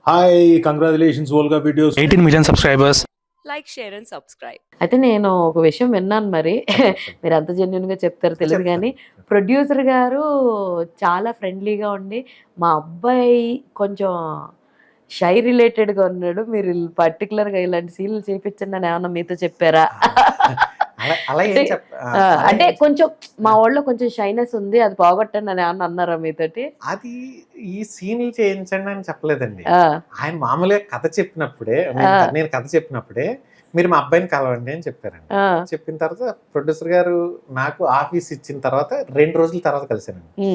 Hi, congratulations, Volga videos. 18 million subscribers. Like share and subscribe. అయితే నేను ఒక విషయం విన్నాను మరి మీరు ఎంత జెన్యున్ గా చెప్తారో తెలియదు కానీ ప్రొడ్యూసర్ గారు చాలా ఫ్రెండ్లీగా ఉండి మా అబ్బాయి కొంచెం షై రిలేటెడ్ గా ఉన్నాడు, మీరు పర్టికులర్ గా ఇలాంటి సీన్లు చేయించండి అని ఏమన్నా మీతో చెప్పారా? అంటే కొంచెం మా వాళ్ళలో కొంచెం షైనెస్ ఉంది, అది పోగొట్టండి అని ఏమన్నా అన్నారా మీతోటి? అది ఈ సీన్ చేయించండి అని చెప్పలేదండి. ఆయన మామూలుగా కథ చెప్పినప్పుడే నేను కథ చెప్పినప్పుడే మీరు మా అబ్బాయిని కలవండి అని చెప్పారండి. చెప్పిన తర్వాత ప్రొడ్యూసర్ గారు నాకు ఆఫీస్ ఇచ్చిన తర్వాత 2 రోజుల తర్వాత కలిసానండి.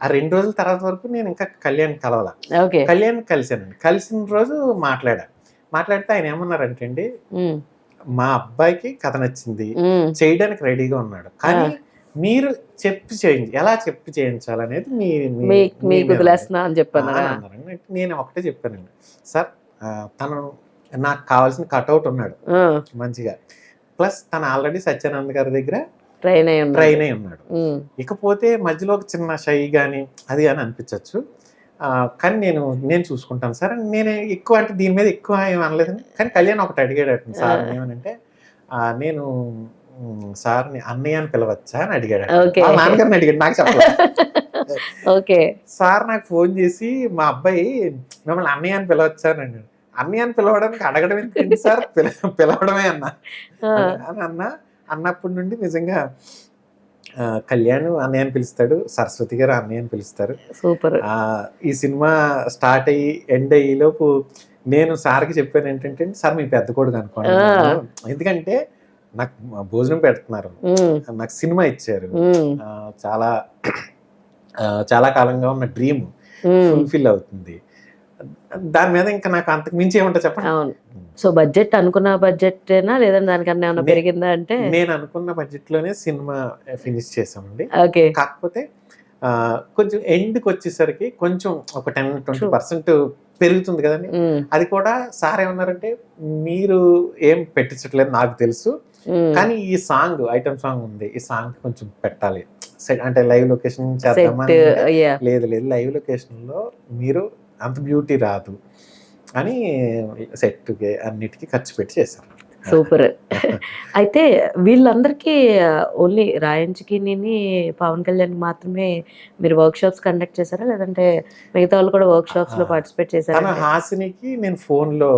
ఆ 2 రోజుల తర్వాత వరకు నేను ఇంకా కళ్యాణ్ కలవాల. కళ్యాణ్ కలిసానండి. కలిసిన రోజు మాట్లాడితే ఆయన ఏమన్నారంటే అండి, మా అబ్బాయికి కథ నచ్చింది, చేయడానికి రెడీగా ఉన్నాడు, కానీ మీరు ఎలా చెప్పి చేయించాలనేది అని చెప్పాను. నేను ఒకటే చెప్పానండి, సార్ తను నాకు కావాల్సిన కట్అవుట్ ఉన్నాడు మంచిగా, ప్లస్ తను ఆల్రెడీ సత్యానంద్ గారి దగ్గర ట్రైన్ అయి ఉన్నాడు. ఇకపోతే మధ్యలో ఒక చిన్న షై కానీ అది కానీ అనిపించవచ్చు, కానీ నేను చూసుకుంటాను సార్. నేను ఎక్కువ అంటే దీని మీద ఎక్కువ ఏమి అనలేదండి. కానీ కళ్యాణ్ ఒకటి అడిగాడు సార్, ఏమనంటే నేను సార్ని అన్నయ్య అని పిలవచ్చా అని అడిగాడు. నాన్నగారిని అడిగాడు, నాకు చెప్పలేదు. సార్ నాకు ఫోన్ చేసి మా అబ్బాయి మిమ్మల్ని అన్నయ్య అని పిలవచ్చా అని అన్నాడు. అన్నయ్య అని పిలవడానికి అడగడం ఎందుకండి సార్, పిలవడమే అన్నప్పటి నుండి నిజంగా కళ్యాణ్ అన్నయ్య అని పిలుస్తాడు, సరస్వతి గారు అన్నయ్య అని పిలుస్తారు. సూపర్. ఈ సినిమా స్టార్ట్ అయ్యి ఎండ్ అయ్యేలోపు నేను సార్కి చెప్పాను ఏంటంటే, సార్ మీ పెద్ద కొడుకు అనుకోండి, ఎందుకంటే నాకు భోజనం పెడుతున్నారు, నాకు సినిమా ఇచ్చారు, చాలా కాలంగా ఉన్న డ్రీమ్ ఫుల్ఫిల్ అవుతుంది, దాని మీద ఇంకా నాకు అంతకు మించి ఏమంటా చెప్పండి. సో బడ్జెట్ అనుకున్న బడ్జెట్ లేదంటే దానికన్నా ఏమైనా పెరిగిందా? అంటే నేను అనుకున్న బడ్జెట్ లోనే సినిమా ఫినిష్ చేసామండి. కాకపోతే కొంచెం ఎండ్కి వచ్చేసరికి కొంచెం ఒక 10-20% పెరుగుతుంది కదండి. అది కూడా సార్ ఏమన్నారంటే, మీరు ఏం పెట్టించట్లేదు నాకు తెలుసు, కానీ ఈ సాంగ్ ఐటమ్ సాంగ్ ఉంది, ఈ సాంగ్ కొంచెం పెట్టాలి, అంటే లైవ్ లొకేషన్ చేద్దామని. లేదు లైవ్ లొకేషన్ లో మీరు అంత బ్యూటీ రాదు అని సెట్కి అన్నిటికీ ఖర్చు పెట్టి చేశారు. సూపర్. అయితే వీళ్ళందరికీ ఓన్లీ రాయంచ్కి పవన్ కళ్యాణ్ మాత్రమే మీరు వర్క్ షాప్స్ కండక్ట్ చేశారా, లేదంటే మిగతా వాళ్ళు కూడా వర్క్ షాప్స్ లో పార్టిసిపేట్ చేశారా? హాసినికి నేను ఫోన్ లో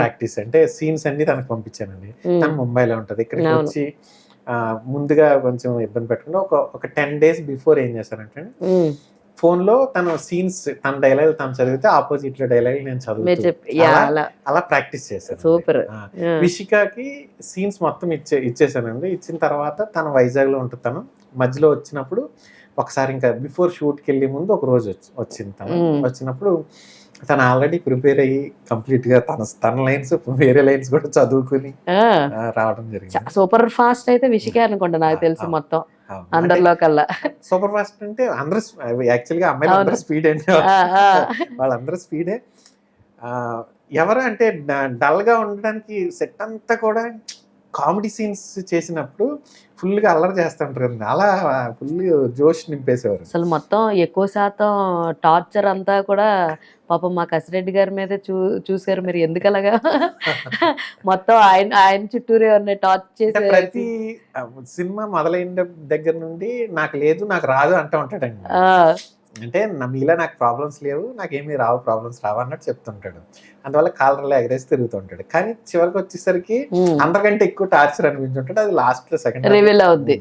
ప్రాక్టీస్ అంటే సీన్స్ అన్ని తనకు పంపించానండి. తను ముంబైలో ఉంటది, ఇక్కడికి వచ్చి ముందుగా కొంచెం ఇబ్బంది పెట్టకుండా ఒక 10 days బిఫోర్ ఏం చేశానంటే, ఫోన్ లో తన సీన్స్ తన డైలాగ్ తను చదివితే ఆపోజిట్ లో డైలాగ్ నేను చదువుతాను, అలా ప్రాక్టీస్ చేశాను. సూపర్. విషికాకి సీన్స్ మొత్తం ఇచ్చేసానండి. ఇచ్చిన తర్వాత తను వైజాగ్ లో ఉంటుంది, తను మధ్యలో వచ్చినప్పుడు ఒకసారి ఇంకా బిఫోర్ షూట్కి వెళ్ళే ముందు ఒక రోజు వచ్చింది. తను వచ్చినప్పుడు తను ఆల్రెడీ ప్రిపేర్ అయ్యి కంప్లీట్ గా తన లైన్స్ వేరే లైన్స్ కూడా చదువుకుని రావడం జరిగింది. సూపర్ ఫాస్ట్ అయితే విషికే అనుకుంటా, నాకు తెలిసి మొత్తం అందరిలో కల్లా సూపర్ ఫాస్ట్ అంటే అందరూ యాక్చువల్ గా అమ్మాయిలు అందరూ స్పీడ్ అండి, వాళ్ళందరూ స్పీడే. ఎవరు అంటే డల్ గా ఉండడానికి సెట్ అంతా కూడా కామెడీ సీన్స్ చేసినప్పుడు ఫుల్ గా అల్లరి చేస్తుంటారు కదండి, అలా ఫుల్ జోష్ నింపేసేవారు. అసలు మొత్తం ఎక్కువ శాతం టార్చర్ అంతా కూడా పాపం మా కసిరెడ్డి గారి మీద చూసారు మీరు, ఎందుకు అలాగా మొత్తం ఆయన చుట్టూరే ఉన్న టార్చర్ చేసే. ప్రతి సినిమా మొదలైన దగ్గర నుండి నాకు లేదు నాకు రాదు అంటూ ఉంటాడండి. అంటే మీలా నాకు ప్రాబ్లమ్స్ లేవు, నాకేమీ ప్రాబ్లమ్స్ రావు అన్నట్టు చెప్తుంటాడు. అందువల్ల కాలర్లో ఎగరేసి తిరుగుతుంటాడు. కానీ చివరికి వచ్చేసరికి అందరికంటే ఎక్కువ టార్చర్ అనిపించుంటాడు, అది లాస్ట్ లో సెకండ్ రివీల్ అవుద్ది.